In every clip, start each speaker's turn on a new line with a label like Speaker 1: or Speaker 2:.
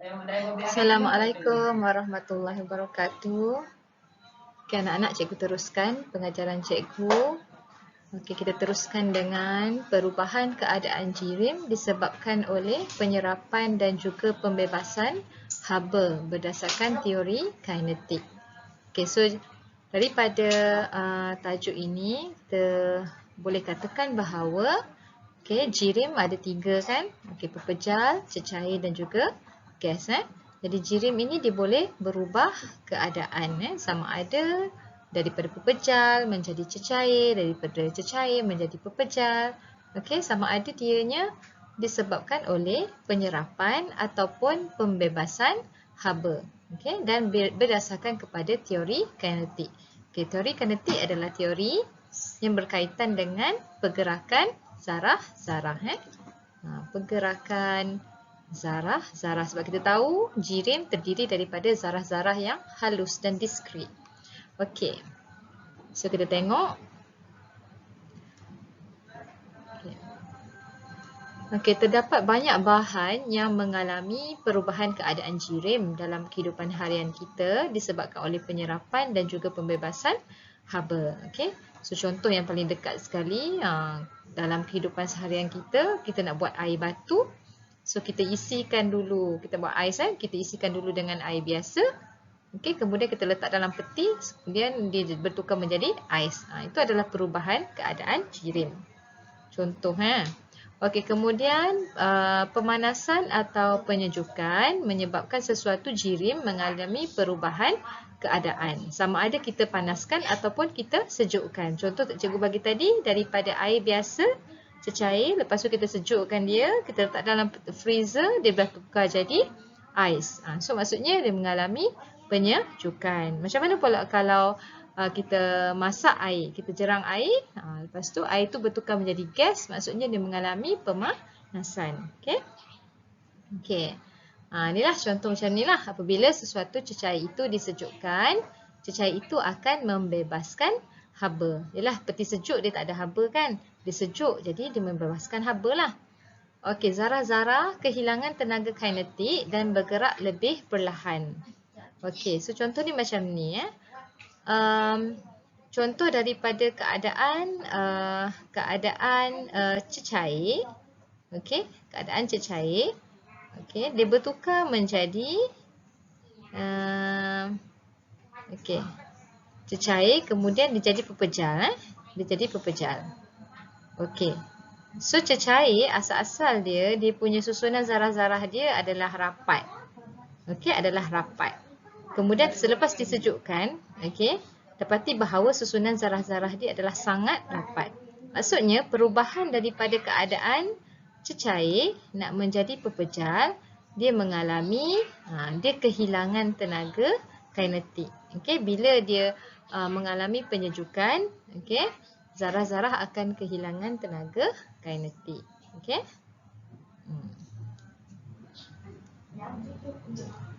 Speaker 1: Assalamualaikum warahmatullahi wabarakatuh. Okey, anak-anak, cikgu teruskan pengajaran cikgu. Okey, kita teruskan dengan perubahan keadaan jirim disebabkan oleh penyerapan dan juga pembebasan haba berdasarkan teori kinetik. Okey, so daripada tajuk ini kita boleh katakan bahawa jirim ada 3 kan? Okey, pepejal, cecair dan juga gas. Jadi jirim ini dia boleh berubah keadaan sama ada daripada pepejal menjadi cecair, daripada cecair menjadi pepejal. Okey, sama ada dianya disebabkan oleh penyerapan ataupun pembebasan haba. Okey, dan berdasarkan kepada teori kinetik. Okey, teori kinetik adalah teori yang berkaitan dengan pergerakan zarah-zarah. Pergerakan zarah-zarah. Sebab kita tahu jirim terdiri daripada zarah-zarah yang halus dan diskret. Okey. So kita tengok. Okey, terdapat banyak bahan yang mengalami perubahan keadaan jirim dalam kehidupan harian kita disebabkan oleh penyerapan dan juga pembebasan haba. Okey. So contoh yang paling dekat sekali dalam kehidupan seharian kita nak buat air batu. So kita isikan dulu, kita buat ais kita isikan dulu dengan air biasa. Okey, kemudian kita letak dalam peti, kemudian dia bertukar menjadi ais. Itu adalah perubahan keadaan jirim. Contoh Okey, kemudian pemanasan atau penyejukan menyebabkan sesuatu jirim mengalami perubahan keadaan. Sama ada kita panaskan ataupun kita sejukkan. Contoh cikgu bagi tadi, daripada air biasa cecair, lepas tu kita sejukkan dia, kita letak dalam freezer, dia bertukar jadi ais. So maksudnya dia mengalami penyejukan. Macam mana pula kalau kita masak air, kita jerang air, lepas tu air tu bertukar menjadi gas, maksudnya dia mengalami pemanasan. Okey. Okey. Inilah contoh macam inilah, apabila sesuatu cecair itu disejukkan, cecair itu akan membebaskan haba. Yalah, peti sejuk dia tak ada haba kan? Dia sejuk, jadi dia membebaskan haba lah. Okey, zarah-zarah kehilangan tenaga kinetik dan bergerak lebih perlahan. Okey, so contoh ni macam ni contoh daripada keadaan cecair. Okey, keadaan cecair. Okey, dia bertukar menjadi okey, cecair, kemudian dia jadi pepejal. Dia jadi pepejal. Okey. So cecair asal-asal dia punya susunan zarah-zarah dia adalah rapat. Okey, adalah rapat. Kemudian selepas disejukkan, okey, dapati bahawa susunan zarah-zarah dia adalah sangat rapat. Maksudnya perubahan daripada keadaan cecair nak menjadi pepejal, dia mengalami dia kehilangan tenaga kinetik. Okey, bila dia mengalami penyejukan, okey, zarah-zarah akan kehilangan tenaga kinetik. Okey.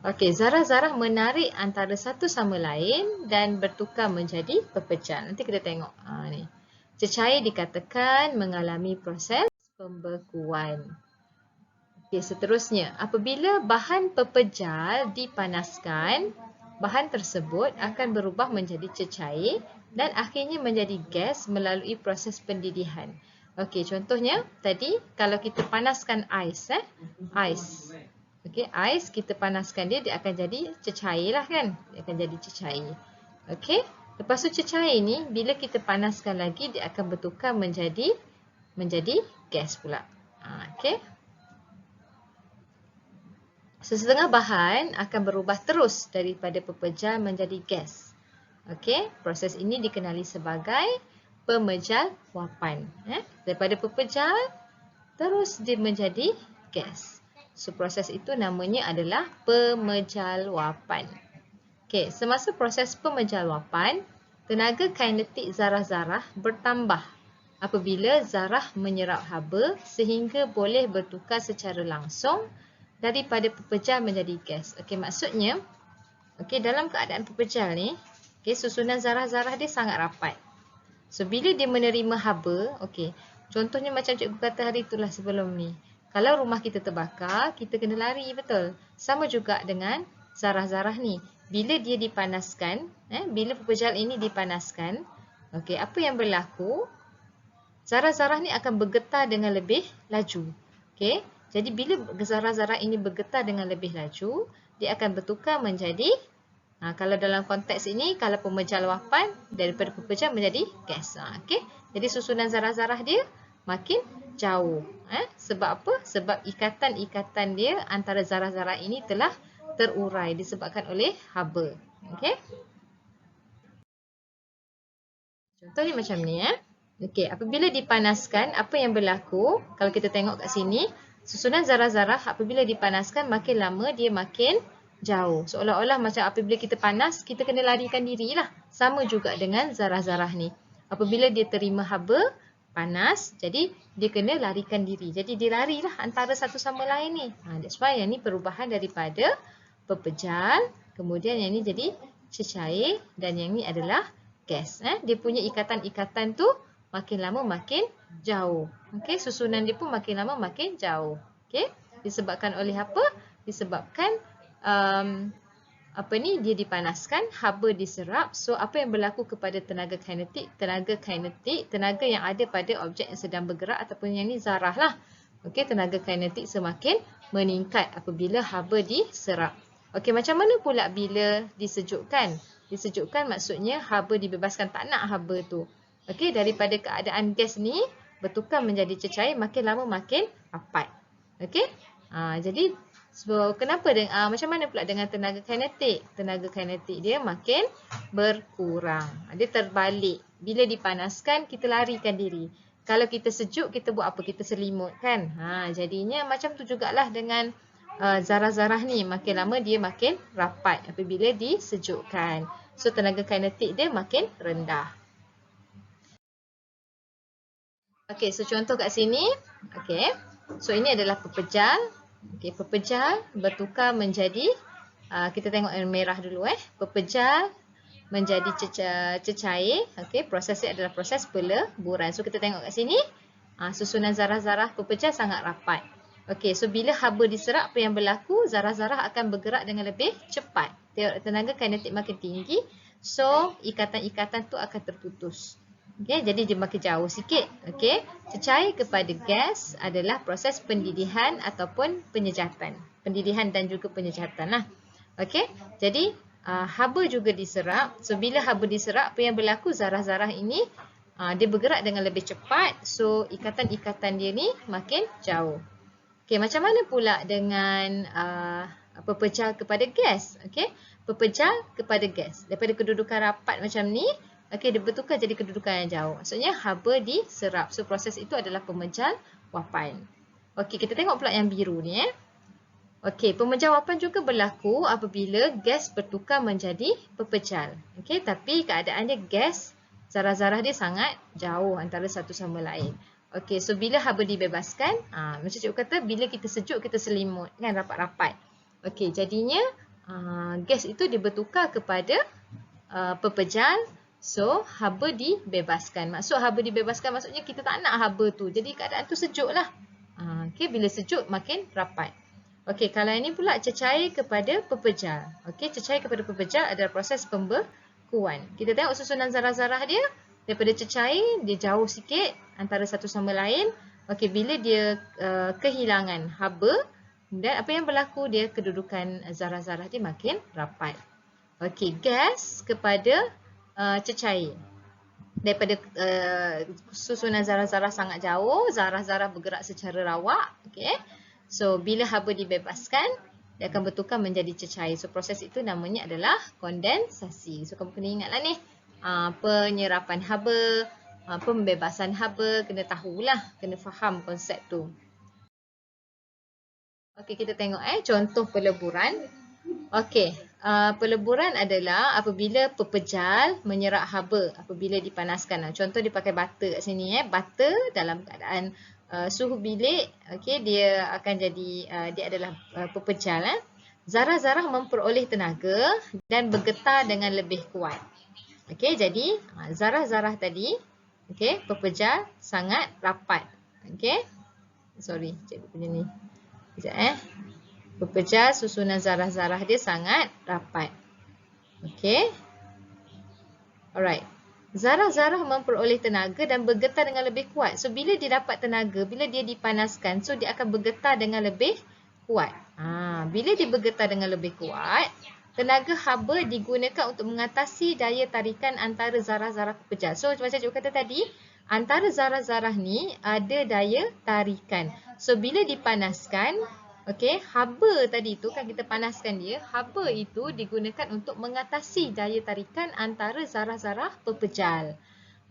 Speaker 1: Okey, zarah-zarah menarik antara satu sama lain dan bertukar menjadi pepejal. Nanti kita tengok ni. Cecair dikatakan mengalami proses pembekuan. Okey, seterusnya, apabila bahan pepejal dipanaskan, bahan tersebut akan berubah menjadi cecair dan akhirnya menjadi gas melalui proses pendidihan. Okey, contohnya tadi kalau kita panaskan ais, ais. Okey, ais kita panaskan dia akan jadi cecair lah kan? Dia akan jadi cecair. Okey, lepas tu cecair ni bila kita panaskan lagi dia akan bertukar menjadi gas pula. Okey. Sesetengah bahan akan berubah terus daripada pepejal menjadi gas. Okey, proses ini dikenali sebagai pemejalwapan. Daripada pepejal terus dia menjadi gas. So proses itu namanya adalah pemejalwapan. Okey, semasa proses pemejalwapan, tenaga kinetik zarah-zarah bertambah apabila zarah menyerap haba sehingga boleh bertukar secara langsung daripada pepejal menjadi gas. Okey, maksudnya dalam keadaan pepejal ni, susunan zarah-zarah dia sangat rapat. So bila dia menerima haba, contohnya macam cikgu kata hari itulah sebelum ni. Kalau rumah kita terbakar, kita kena lari, betul. Sama juga dengan zarah-zarah ni. Bila dia dipanaskan, bila pepejal ini dipanaskan, okey, apa yang berlaku? Zarah-zarah ni akan bergetar dengan lebih laju. Okey, jadi bila zarah-zarah ini bergetar dengan lebih laju, dia akan bertukar menjadi, kalau dalam konteks ini, kalau pemejal luapan, daripada pepejal menjadi gas. Okey, jadi susunan zarah-zarah dia makin jauh. Sebab apa? Sebab ikatan-ikatan dia antara zarah-zarah ini telah terurai disebabkan oleh haba. Okey. Contoh ni macam ni. Okey, apabila dipanaskan, apa yang berlaku? Kalau kita tengok kat sini, susunan zarah-zarah apabila dipanaskan, makin lama dia makin jauh. Seolah-olah macam apabila kita panas, kita kena larikan diri lah. Sama juga dengan zarah-zarah ni. Apabila dia terima haba panas, jadi dia kena larikan diri. Jadi dia larilah antara satu sama lain ni. That's why yang ni perubahan daripada pepejal, kemudian yang ni jadi cecair dan yang ni adalah gas. Dia punya ikatan-ikatan tu makin lama makin jauh. Okey, susunan dia pun makin lama makin jauh. Okey, disebabkan oleh apa? Disebabkan dia dipanaskan, haba diserap. So apa yang berlaku kepada tenaga kinetik? Tenaga yang ada pada objek yang sedang bergerak ataupun yang ni zarah lah. Okey, tenaga kinetik semakin meningkat apabila haba diserap. Okey, macam mana pula bila disejukkan? Disejukkan maksudnya haba dibebaskan, tak nak haba tu. Okey, daripada keadaan gas ni bertukar menjadi cecair, makin lama makin rapat. Okey, jadi kenapa macam mana pula dengan tenaga kinetik? Tenaga kinetik dia makin berkurang. Dia terbalik. Bila dipanaskan, kita larikan diri. Kalau kita sejuk, kita buat apa? Kita selimut kan? Jadinya macam tu jugalah dengan zarah-zarah ni. Makin lama dia makin rapat apabila disejukkan. So tenaga kinetik dia makin rendah. Okey, so contoh kat sini. Okey. So ini adalah pepejal. Okey, pepejal bertukar menjadi, kita tengok yang merah dulu. Pepejal menjadi cecair. Okey, prosesnya adalah proses peleburan. So kita tengok kat sini, susunan zarah-zarah pepejal sangat rapat. Okey, so bila haba diserap, apa yang berlaku? Zarah-zarah akan bergerak dengan lebih cepat. Tenaga kinetik makin tinggi. So ikatan-ikatan tu akan terputus. Okey, jadi dia makin jauh sikit. Okey, cecair kepada gas adalah proses pendidihan ataupun penyejatan. Pendidihan dan juga penyejatan lah. Okey, jadi haba juga diserap. So bila haba diserap, apa yang berlaku? Zarah-zarah ini dia bergerak dengan lebih cepat. So ikatan-ikatan dia ni makin jauh. Okey, macam mana pula dengan pepejal kepada gas? Okey, pepejal kepada gas daripada kedudukan rapat macam ni. Okey, dia bertukar jadi kedudukan yang jauh. Maksudnya haba diserap. So proses itu adalah pemejal wapan. Okey, kita tengok pula yang biru ni. Okey, pemejal wapan juga berlaku apabila gas bertukar menjadi pepejal. Okey, tapi keadaannya gas, zarah-zarah dia sangat jauh antara satu sama lain. Okey, so bila haba dibebaskan, macam cikgu kata, bila kita sejuk, kita selimut kan, rapat-rapat. Okey, jadinya gas itu dia bertukar kepada pepejal. So, haba dibebaskan. Maksud haba dibebaskan maksudnya kita tak nak haba tu. Jadi keadaan tu sejuk lah. Okey, bila sejuk makin rapat. Okey, kalau ini pula cecair kepada pepejal. Okey, cecair kepada pepejal adalah proses pembekuan. Kita tengok susunan zarah-zarah dia. Daripada cecair, dia jauh sikit antara satu sama lain. Okey, bila dia kehilangan haba, dan apa yang berlaku? Dia kedudukan zarah-zarah dia makin rapat. Okey, gas kepada cecair. Daripada susunan zarah-zarah sangat jauh, zarah-zarah bergerak secara rawak. Okay. So, bila haba dibebaskan, dia akan bertukar menjadi cecair. So, proses itu namanya adalah kondensasi. So, kamu kena ingatlah ni. Penyerapan haba, pembebasan haba, kena tahulah, kena faham konsep tu. Okey, kita tengok contoh peleburan. Okey, peleburan adalah apabila pepejal menyerap haba apabila dipanaskan. Contoh dia pakai bata kat sini. Bata dalam keadaan suhu bilik, okey, dia akan jadi, dia adalah pepejal. Zarah-zarah memperoleh tenaga dan bergetar dengan lebih kuat. Okey, jadi zarah-zarah tadi, okey, pepejal sangat rapat. Okey. Sorry, cikgu punya ni. Sekejap Pepejal susunan zarah-zarah dia sangat rapat. Okey. Alright. Zarah-zarah memperoleh tenaga dan bergetar dengan lebih kuat. So, bila dia dapat tenaga, bila dia dipanaskan, so dia akan bergetar dengan lebih kuat. Bila dia bergetar dengan lebih kuat, tenaga haba digunakan untuk mengatasi daya tarikan antara zarah-zarah pepejal. So, macam cikgu kata tadi, antara zarah-zarah ni ada daya tarikan. So, bila dipanaskan, okey, haba tadi tu kan kita panaskan dia. Haba itu digunakan untuk mengatasi daya tarikan antara zarah-zarah pepejal.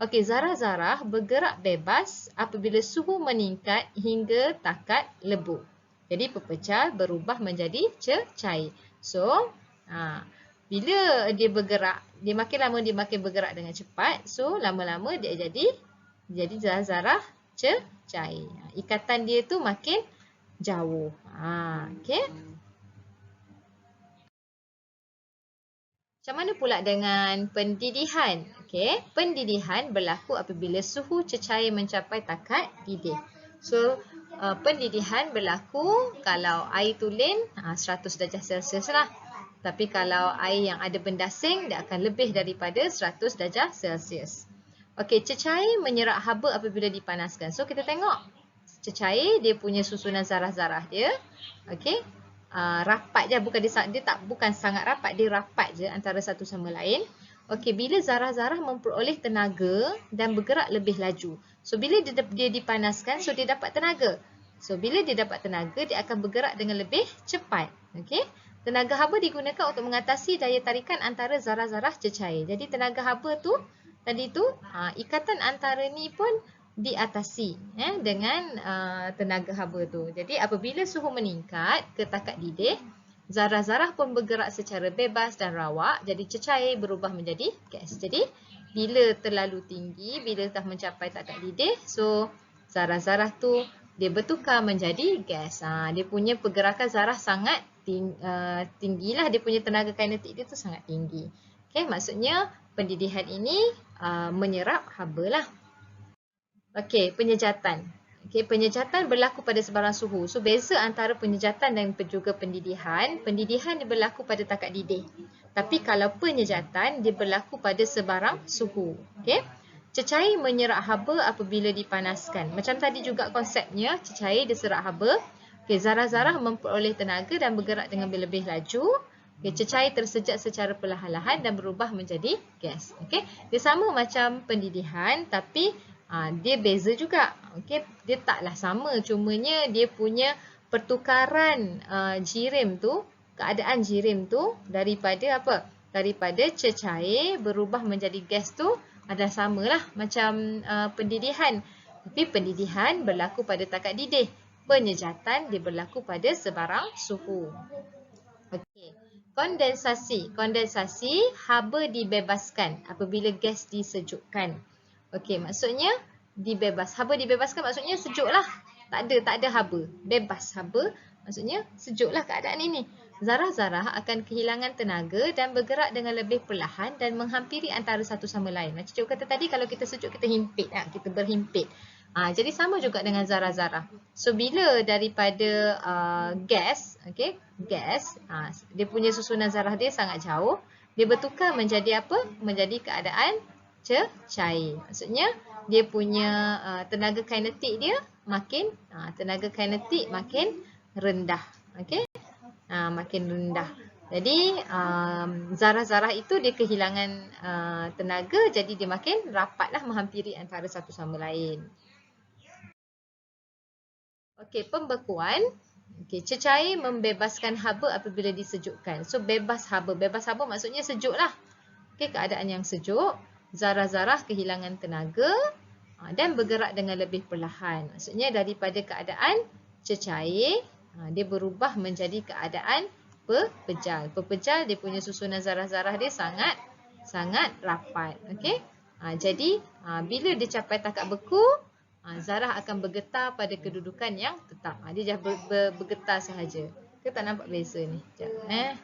Speaker 1: Okey, zarah-zarah bergerak bebas apabila suhu meningkat hingga takat lebur. Jadi pepejal berubah menjadi cecair. So, bila dia bergerak, dia makin lama dia makin bergerak dengan cepat. So, lama-lama dia jadi zarah-zarah cecair. Ikatan dia tu makin jauh. Okey. Macam mana pula dengan pendidihan? Okey, pendidihan berlaku apabila suhu cecair mencapai takat didih. So, pendidihan berlaku kalau air tulen 100 darjah Celsius lah. Tapi kalau air yang ada bendasing, dia akan lebih daripada 100 darjah Celsius. Okey, cecair menyerap haba apabila dipanaskan. So, kita tengok cecair dia punya susunan zarah-zarah dia. Okey. Rapat je, bukan sangat rapat, dia rapat je antara satu sama lain. Okey, bila zarah-zarah memperoleh tenaga dan bergerak lebih laju. So bila dia dipanaskan, so dia dapat tenaga. So bila dia dapat tenaga, dia akan bergerak dengan lebih cepat. Okey. Tenaga haba digunakan untuk mengatasi daya tarikan antara zarah-zarah cecair. Jadi tenaga haba tu tadi tu ikatan antara ni pun diatasi dengan tenaga haba tu. Jadi apabila suhu meningkat ke takat didih, zarah-zarah pun bergerak secara bebas dan rawak, jadi cecair berubah menjadi gas. Jadi bila terlalu tinggi, bila dah mencapai takat didih, so zarah-zarah tu dia bertukar menjadi gas. Dia punya pergerakan zarah sangat tinggilah, dia punya tenaga kinetik dia tu sangat tinggi. Okay, maksudnya pendidihan ini menyerap haba lah. Okey, penyejatan. Okey, penyejatan berlaku pada sebarang suhu. So, beza antara penyejatan dan juga pendidihan. Pendidihan dia berlaku pada takat didih. Tapi kalau penyejatan, dia berlaku pada sebarang suhu. Okey. Cecair menyerap haba apabila dipanaskan. Macam tadi juga konsepnya, cecair dia serap haba. Okey, zarah-zarah memperoleh tenaga dan bergerak dengan lebih laju. Okay, cecair tersejat secara perlahan-lahan dan berubah menjadi gas. Okey, dia sama macam pendidihan tapi dia beza juga. Okey, dia taklah sama, cumanya dia punya pertukaran jirim tu, keadaan jirim tu daripada apa? Daripada cecair berubah menjadi gas tu ada samalah macam pendidihan. Tapi pendidihan berlaku pada takat didih. Penyejatan dia berlaku pada sebarang suhu. Okey. Kondensasi. Kondensasi, haba dibebaskan apabila gas disejukkan. Okey, maksudnya haba dibebaskan maksudnya sejuklah. Tak ada haba. Bebas haba maksudnya sejuklah keadaan ini. Zarah-zarah akan kehilangan tenaga dan bergerak dengan lebih perlahan dan menghampiri antara satu sama lain. Macam cikgu kata tadi, kalau kita sejuk kita himpit, kita berhimpit. Jadi sama juga dengan zarah-zarah. So bila daripada gas, okey, gas, dia punya susunan zarah dia sangat jauh, dia bertukar menjadi apa? Menjadi keadaan cecair. Maksudnya dia punya tenaga kinetik dia makin rendah. Okey? Makin rendah. Jadi zarah-zarah itu dia kehilangan tenaga, jadi dia makin rapatlah menghampiri antara satu sama lain. Okey, pembekuan. Okey, cecair membebaskan haba apabila disejukkan. So bebas haba maksudnya sejuklah. Okey, keadaan yang sejuk, zarah-zarah kehilangan tenaga dan bergerak dengan lebih perlahan. Maksudnya daripada keadaan cecair, dia berubah menjadi keadaan pepejal. Pepejal dia punya susunan zarah-zarah dia sangat rapat. Okey? Jadi bila dia capai takat beku, zarah akan bergetar pada kedudukan yang tetap. Dia dah bergetar sahaja. Kita tak nampak beza ni. Sekejap.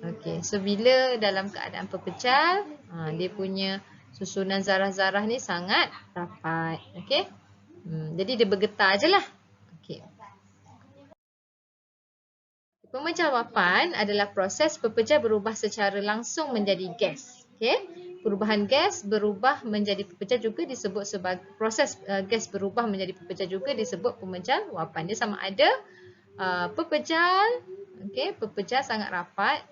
Speaker 1: Okey, so bila dalam keadaan pepejal, dia punya susunan zarah-zarah ni sangat rapat. Okey. Jadi dia bergetar je lah. Pemecah luapan adalah proses pepejal berubah secara langsung menjadi gas. Okey. Perubahan gas berubah menjadi pepejal juga disebut sebagai proses gas berubah menjadi pepejal juga disebut pemecah luapan. Dia sama ada pepejal, okey, pepejal sangat rapat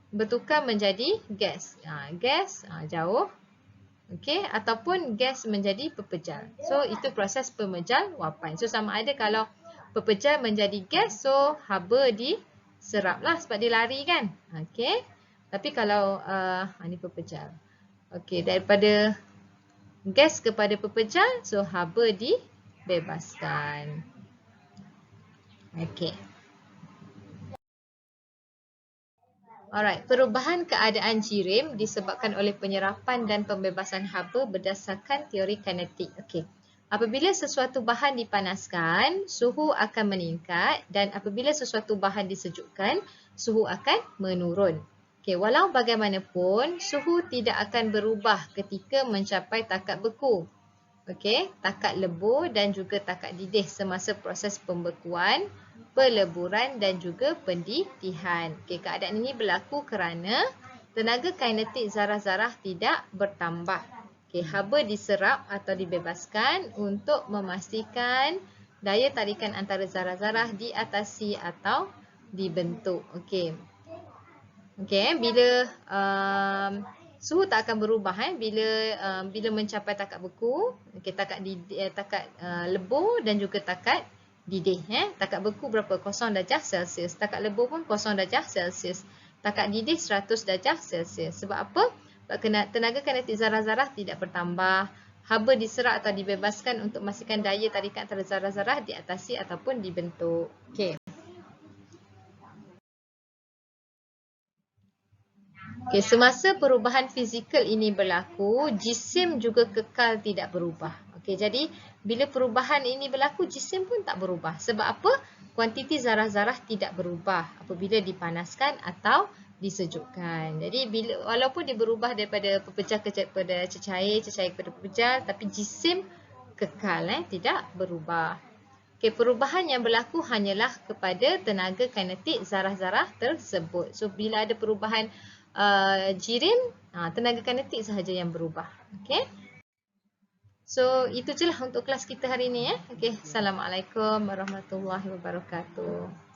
Speaker 1: bertukar menjadi gas. Gas jauh. Okey, ataupun gas menjadi pepejal. So itu proses pemecah luapan. So sama ada kalau pepejal menjadi gas, so haba diserap lah sebab dia lari kan. Okey. Tapi kalau ini pepejal. Okey, daripada gas kepada pepejal, so haba dibebaskan. Okey. Alright, perubahan keadaan jirim disebabkan oleh penyerapan dan pembebasan haba berdasarkan teori kinetik. Okey. Apabila sesuatu bahan dipanaskan, suhu akan meningkat dan apabila sesuatu bahan disejukkan, suhu akan menurun. Okey, walau bagaimanapun, suhu tidak akan berubah ketika mencapai takat beku. Okey, takat lebur dan juga takat didih semasa proses pembekuan, peleburan dan juga pendidihan. Okey, keadaan ini berlaku kerana tenaga kinetik zarah-zarah tidak bertambah. Okey, haba diserap atau dibebaskan untuk memastikan daya tarikan antara zarah-zarah diatasi atau dibentuk. Okey. Okey, bila suhu tak akan berubah bila mencapai takat beku, okey, takat lebur dan juga takat didih. Takat beku berapa? 0 darjah Celsius. Takat lebur pun 0 darjah Celsius. Takat didih 100 darjah Celsius. Sebab apa? Sebab tenaga kinetik zarah-zarah tidak bertambah. Haba diserap atau dibebaskan untuk memastikan daya tarikan antara zarah-zarah diatasi ataupun dibentuk. Okey. Okay, semasa perubahan fizikal ini berlaku, jisim juga kekal tidak berubah. Okey, jadi bila perubahan ini berlaku, jisim pun tak berubah. Sebab apa? Kuantiti zarah-zarah tidak berubah apabila dipanaskan atau disejukkan. Jadi walaupun dia berubah daripada pepejal kepada cecair kepada pepejal, tapi jisim kekal tidak berubah. Okay, perubahan yang berlaku hanyalah kepada tenaga kinetik zarah-zarah tersebut. So, bila ada perubahan jirim, tenaga kinetik sahaja yang berubah. Okay. So, itu je lah untuk kelas kita hari ini. Okay. Assalamualaikum warahmatullahi wabarakatuh.